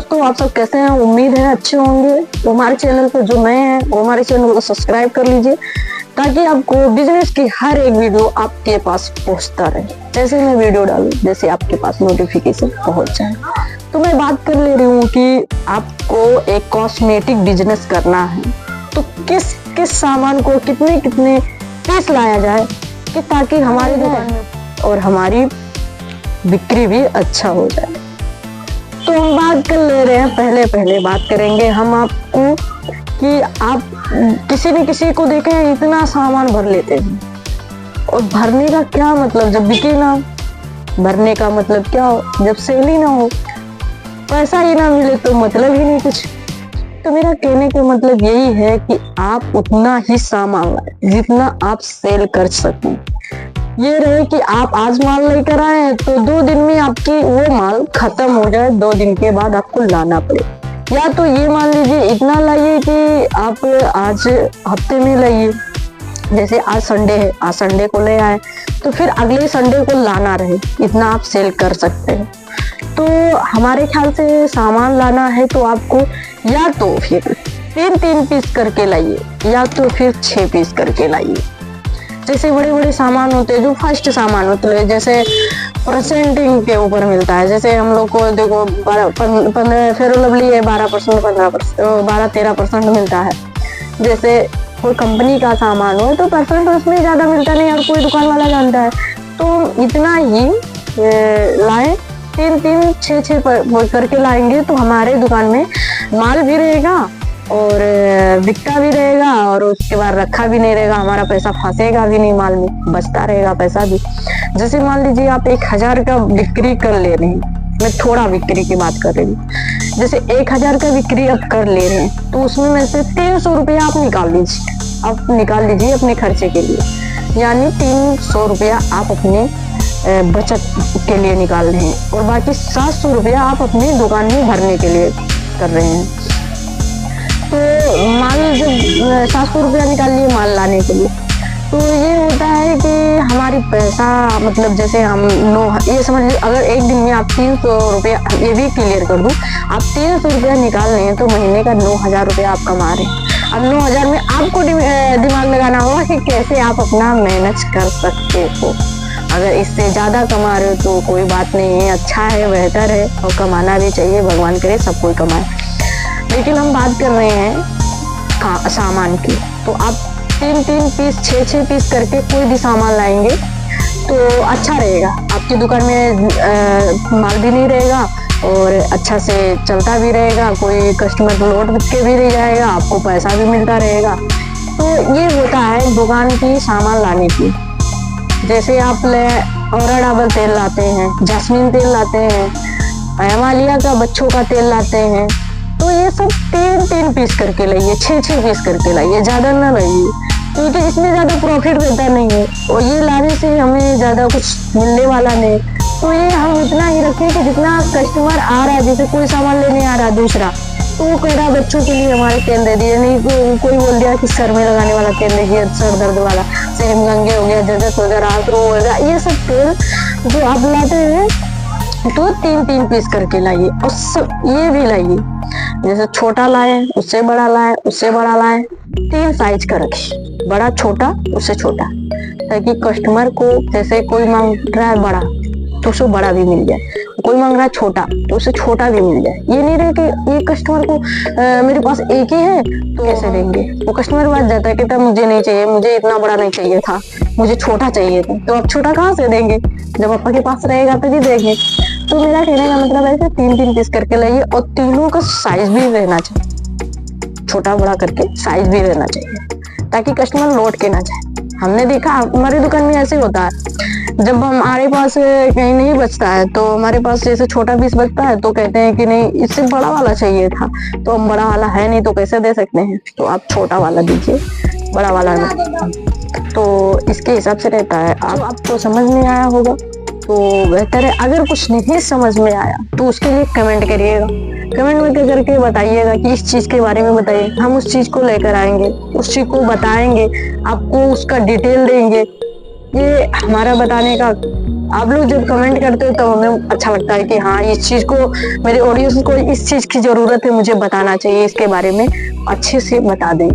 दोस्तों, आप सब कैसे हैं? उम्मीद है अच्छे होंगे। तो हमारे चैनल पर जो नए हैं वो हमारे चैनल को सब्सक्राइब कर लीजिए ताकि आपको बिजनेस की हर एक वीडियो आपके पास पहुंचता रहे। जैसे मैं वीडियो डालूं जैसे आपके पास नोटिफिकेशन पहुंच जाए। तो मैं बात कर ले रही हूँ कि आपको एक कॉस्मेटिक बिजनेस करना है तो किस किस सामान को कितने कितने पीस लाया जाए कि ताकि हमारी दुकान में और हमारी बिक्री भी अच्छा हो जाए। तो हम बात कर ले रहे हैं, पहले बात करेंगे हम आपको कि आप किसी न किसी को देखें इतना सामान भर लेते हैं और भरने का क्या मतलब, जब बिके ना। भरने का मतलब क्या हो, जब सेल ही ना हो, पैसा ही ना मिले तो मतलब ही नहीं कुछ। तो मेरा कहने का मतलब यही है कि आप उतना ही सामान लाएं जितना आप सेल कर सकें। ये रहे कि आप आज माल लेकर आए तो 2 दिन में आपकी वो माल खत्म हो जाए, 2 दिन के बाद आपको लाना पड़े। या तो ये मान लीजिए इतना लाइए कि आप आज हफ्ते में लाइए, जैसे आज संडे है, आज संडे को ले आए तो फिर अगले संडे को लाना रहे, इतना आप सेल कर सकते हैं। तो हमारे ख्याल से सामान लाना है तो आपको या तो फिर 3 पीस करके लाइए या तो फिर 6 पीस करके लाइए। जैसे बड़े बड़े सामान होते हैं, जो फर्स्ट सामान होते हैं, जैसे परसेंटिंग के ऊपर मिलता है। जैसे हम लोग को देखो 15 फेयर लवली है 12%, 15%, 12-13% मिलता है। जैसे कोई कंपनी का सामान हो तो परसेंट उसमें ज़्यादा मिलता नहीं और कोई दुकान वाला जानता है। तो इतना ही लाएं, 3 6 करके लाएंगे तो हमारे दुकान में माल भी रहेगा और बिकता भी रहेगा और उसके बाद रखा भी नहीं रहेगा, हमारा पैसा फंसेगा भी नहीं, माल में बचता रहेगा पैसा भी। जैसे मान लीजिए आप 1000 का बिक्री कर ले रहे हैं, मैं थोड़ा बिक्री की बात कर रही हूँ। जैसे 1000 का बिक्री आप कर ले रहे हैं तो उसमें में से 300 रुपया आप निकाल लीजिए अपने खर्चे के लिए, यानी 300 रुपया आप अपने बचत के लिए निकाल रहे हैं और बाकी 700 रुपया आप अपनी दुकान में भरने के लिए कर रहे हैं। तो माल जब 700 रुपया निकाल लिए माल लाने के लिए, तो ये होता है कि हमारी पैसा मतलब जैसे हम ये समझ लीजिए अगर एक दिन में आप 300 रुपया, ये भी क्लियर कर दूं, आप 300 रुपया निकाल रहे हैं तो महीने का 9000 रुपया आप कमा रहे हैं। अब 9000 में आपको दिमाग लगाना होगा कि कैसे आप अपना मैनेज कर सकते हो। अगर इससे ज़्यादा कमा रहे हो तो कोई बात नहीं है, अच्छा है, बेहतर है और कमाना भी चाहिए, भगवान करे सब कोई कमाए। लेकिन हम बात कर रहे हैं सामान की, तो आप 3 पीस 6 पीस करके कोई भी सामान लाएंगे तो अच्छा रहेगा। आपकी दुकान में माल भी नहीं रहेगा और अच्छा से चलता भी रहेगा, कोई कस्टमर लौट के भी नहीं जाएगा, आपको पैसा भी मिलता रहेगा। तो ये होता है दुकान की सामान लाने की। जैसे आप औरा डाबर तेल लाते हैं, जास्मीन तेल लाते हैं, हिमालय का बच्चों का तेल लाते हैं, तो ये सब 3 पीस करके लाइए, 6 पीस करके लाइए, ज़्यादा ना लाइए क्योंकि इसमें ज़्यादा प्रॉफिट रहता नहीं है और ये लाने से हमें ज़्यादा कुछ मिलने वाला नहीं। तो ये हम इतना ही रखें कि जितना कस्टमर आ रहा है, जैसे कोई सामान लेने आ रहा है दूसरा, तो वो कह रहा है बच्चों के लिए हमारे तेल दे दिए, नहीं तो कोई बोल दिया कि सर में लगाने वाला तेल देखिए, सर दर्द वाला गंगे हो गया, जजत हो गया, रात रो हो गया, ये सब तेल जो आप लाते हैं तो 3 पीस करके लाइए। और सब ये भी लाइए, जैसे छोटा लाए, उससे बड़ा लाए, उससे बड़ा लाए, 3 साइज का रखिए, बड़ा छोटा उससे छोटा, ताकि कस्टमर को जैसे कोई मांग रहा है बड़ा तो उसे बड़ा भी मिल जाए, कोई मांग रहा है छोटा तो उसे छोटा भी मिल जाए। ये नहीं रहे कि ये कस्टमर को मेरे पास एक ही है तो कैसे देंगे, वो कस्टमर बात जाता है कहता मुझे नहीं चाहिए, मुझे इतना बड़ा नहीं चाहिए था, मुझे छोटा चाहिए था। तो आप छोटा कहाँ से देंगे, जब आपके के पास रहेगा तभी देंगे। तो मेरा कहने का मतलब है कि 3 पीस करके लाइए और तीनों का साइज भी रहना चाहिए, छोटा बड़ा करके साइज भी रहना चाहिए ताकि कस्टमर लौट के ना जाए। हमने देखा हमारी दुकान में ऐसे होता है, जब हमारे पास कहीं नहीं बचता है तो हमारे पास जैसे छोटा पीस बचता है तो कहते हैं कि नहीं इससे बड़ा वाला चाहिए था, तो हम बड़ा वाला है नहीं तो कैसे दे सकते हैं, तो आप छोटा वाला दीजिए, बड़ा वाला नहीं। तो इसके हिसाब से रहता है। आपको समझ में आया होगा तो बेहतर है। अगर कुछ नहीं समझ में आया तो उसके लिए कमेंट करिएगा, कमेंट में करके बताइएगा कि इस चीज़ के बारे में बताइए, हम उस चीज़ को लेकर आएंगे, उस चीज़ को बताएंगे, आपको उसका डिटेल देंगे। ये हमारा बताने का आप लोग जब कमेंट करते हो तो हमें अच्छा लगता है कि हाँ इस चीज को, मेरे ऑडियंस को इस चीज की जरूरत है, मुझे बताना चाहिए, इसके बारे में अच्छे से बता दें।